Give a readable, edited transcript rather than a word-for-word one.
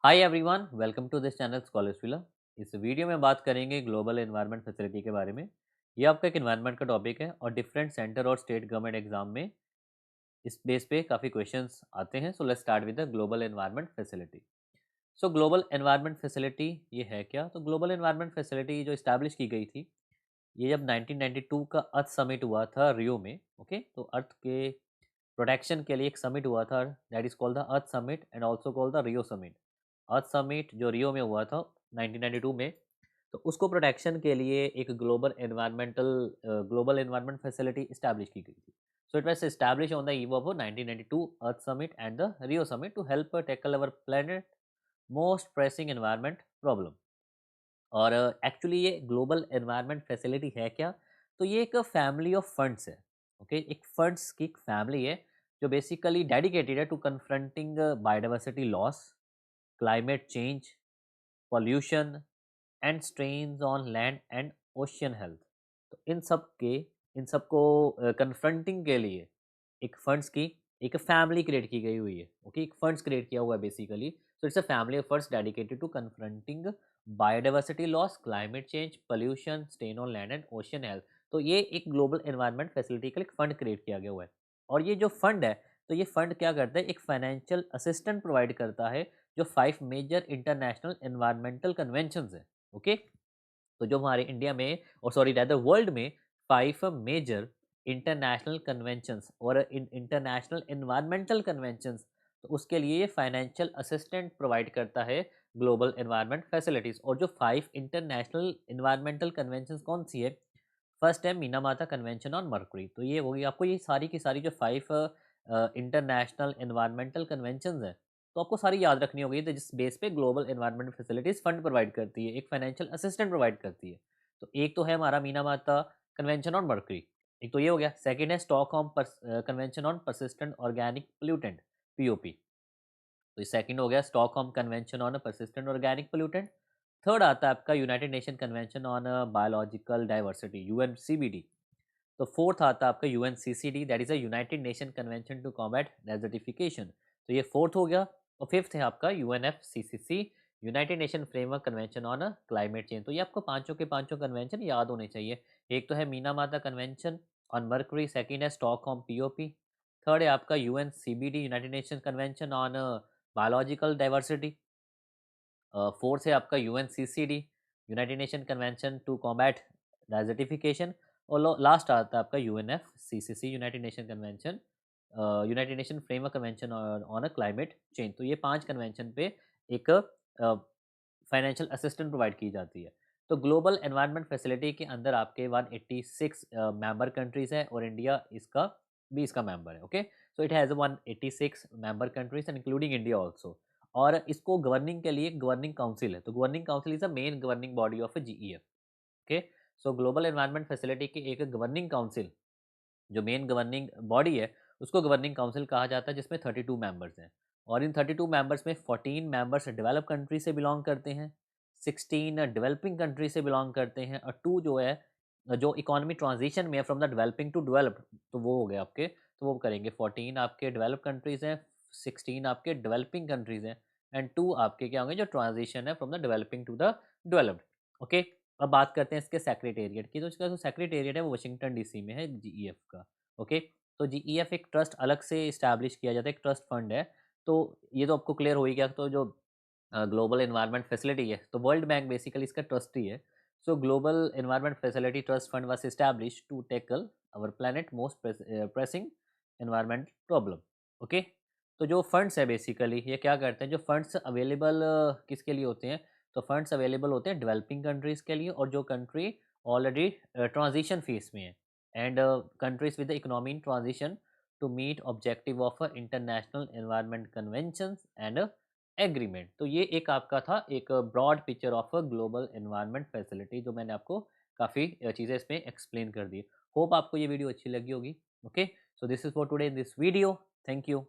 Hi everyone, welcome to this channel Scholars Villa. इस video में बात करेंगे ग्लोबल एनवायरनमेंट फैसिलिटी के बारे में। ये आपका एक एनवायरनमेंट का टॉपिक है और डिफरेंट सेंटर और स्टेट गवर्नमेंट एग्जाम में इस बेस पे काफ़ी क्वेश्चंस आते हैं। So let's start with the global environment facility. So global environment facility ये है क्या? तो ग्लोबल एनवायरनमेंट फैसिलिटी जो इस्टेब्लिश की गई थी, ये जब 1992 का अर्थ समिट हुआ था रियो में। ओके, तो अर्थ के प्रोटेक्शन के लिए एक समिट हुआ था, that is called the earth Summit and also called the Rio summit. Earth summit जो रियो में हुआ था 1992 में, तो उसको प्रोटेक्शन के लिए एक ग्लोबल एनवायरमेंट फैसिलिटी इस्टेब्लिश की गई थी। So it was establish on the eve of 1992 Earth Summit and the Rio summit to help tackle our planet most pressing environment problem. और एक्चुअली ये ग्लोबल एनवायरनमेंट फैसिलिटी है क्या? तो ये एक फैमिली ऑफ फंड्स है। ओके, एक funds की एक फैमिली है जो बेसिकली डेडिकेटेड है to confronting biodiversity loss, climate change, pollution and strains on land and ocean health. तो इन सब को कन्फ्रंटिंग के लिए एक फंड्स की एक फैमिली क्रिएट की गई हुई है। ओके, एक फंड्स क्रिएट किया हुआ है basically. So it's a family of funds dedicated to confronting biodiversity loss, climate change, pollution, stain on land and ocean health. तो ये एक ग्लोबल एनवायरनमेंट फैसिलिटी का एक फंड क्रिएट किया गया हुआ है। और ये जो फंड है, तो ये फंड क्या करता है? एक फाइनेंशियल असिस्टेंट प्रोवाइड करता है जो 5 मेजर इंटरनेशनल एनवायरमेंटल कन्वेंशंस हैं। ओके, तो जो हमारे इंडिया में और सॉरी रैदर वर्ल्ड में 5 मेजर इंटरनेशनल कन्वेंशंस और इन इंटरनेशनल एनवायरमेंटल कन्वेंशंस, तो उसके लिए ये फाइनेंशियल असिस्टेंट प्रोवाइड करता है ग्लोबल एनवायरनमेंट फैसिलिटीज़। और जो 5 इंटरनेशनल एनवायरमेंटल कन्वेंशंस कौन सी है? फर्स्ट है मीनामाता कन्वेंशन ऑन मर्कुरी। तो ये होगी आपको, ये सारी की सारी जो 5 इंटरनेशनल एनवायरमेंटल कन्वेंशंस हैं, तो आपको सारी याद रखनी होगी। तो जिस बेस पे global environment facilities fund provide करती है, एक फाइनेंशियल असिस्टेंट प्रोवाइड करती है। तो एक तो है हमारा मीनामाता कन्वेंशन ऑन मर्करी, एक तो ये हो गया। सेकंड है Stockholm convention on persistent organic pollutant, POP. तो ये सेकंड हो गया Stockholm convention on persistent organic pollutant. Third आता है आपका United Nation convention on biological diversity, UNCBD. तो फोर्थ आता है आपका UNCCD, that is a United Nation convention to combat desertification. तो ये फोर्थ हो गया। और फिफ्थ है आपका UNFCCC, United Nation framework convention on climate change. तो ये आपको पांचों के पांचों कन्वेंशन याद होने चाहिए। एक तो है Minamata convention on mercury, second है स्टॉकहोम पीओपी, थर्ड है आपका UNCBD, United Nation convention on biological diversity, fourth है आपका UNCCD, United Nation convention to combat desertification. और लास्ट आता है आपका UNFCCC, United Nation convention, United Nation framework convention on a climate change. तो ये 5 कन्वेंशन पे एक फाइनेंशियल असिस्टेंट प्रोवाइड की जाती है। तो ग्लोबल एनवायरनमेंट फैसिलिटी के अंदर आपके 186 मेंबर कंट्रीज हैं और इंडिया इसका भी इसका मेंबर है। Okay, so it has 186 member countries and including India also. और इसको गवर्निंग के लिए गवर्निंग काउंसिल है। तो governing council is a main governing body of GEF. Okay, so global environment facility की एक गवर्निंग काउंसिल, जो मेन गवर्निंग बॉडी है, उसको गवर्निंग काउंसिल कहा जाता है, जिसमें 32 मेंबर्स हैं। और इन 32 मेंबर्स में 14 मेंबर्स डेवलप कंट्री से बिलोंग करते हैं, 16 डेवलपिंग कंट्री से बिलोंग करते हैं, और 2 जो है जो इकोनॉमी ट्रांजिशन में है from the developing to developed, तो वो हो गए आपके। तो वो करेंगे 14 आपके डेवलप कंट्रीज़ हैं, 16 आपके डेवलपिंग कंट्रीज़ हैं, एंड 2 आपके क्या होंगे जो ट्रांजिशन है from the developing to the developed. Okay, अब बात करते हैं इसके सेक्रेटेरिएट की। तो इसका जो सेक्रेटेरिएट है वो वाशिंगटन डीसी में है, जीईएफ का। ओके, तो जीईएफ एक ट्रस्ट अलग से इस्टेब्लिश किया जाता है, एक ट्रस्ट फंड है। तो ये तो आपको क्लियर हो ही गया। तो जो ग्लोबल एनवायरनमेंट फैसिलिटी है, तो वर्ल्ड बैंक बेसिकली इसका ट्रस्टी है। So global environment facility trust fund was establish to tackle our planet most pressing environment problem. Okay, तो जो फंड्स है बेसिकली ये क्या करते हैं? जो फंड्स अवेलेबल किसके लिए होते हैं? तो फंड्स अवेलेबल होते हैं डेवलपिंग कंट्रीज़ के लिए, और जो कंट्री ऑलरेडी ट्रांजिशन फेज में है, and countries with the economy in transition to meet objective of international environment conventions and agreement. तो ये एक आपका था एक broad picture of global environment facility, जो मैंने आपको काफ़ी चीज़ें इसमें एक्सप्लेन कर दी। होप आपको ये वीडियो अच्छी लगी होगी। Okay, so this is for today in this video. Thank you.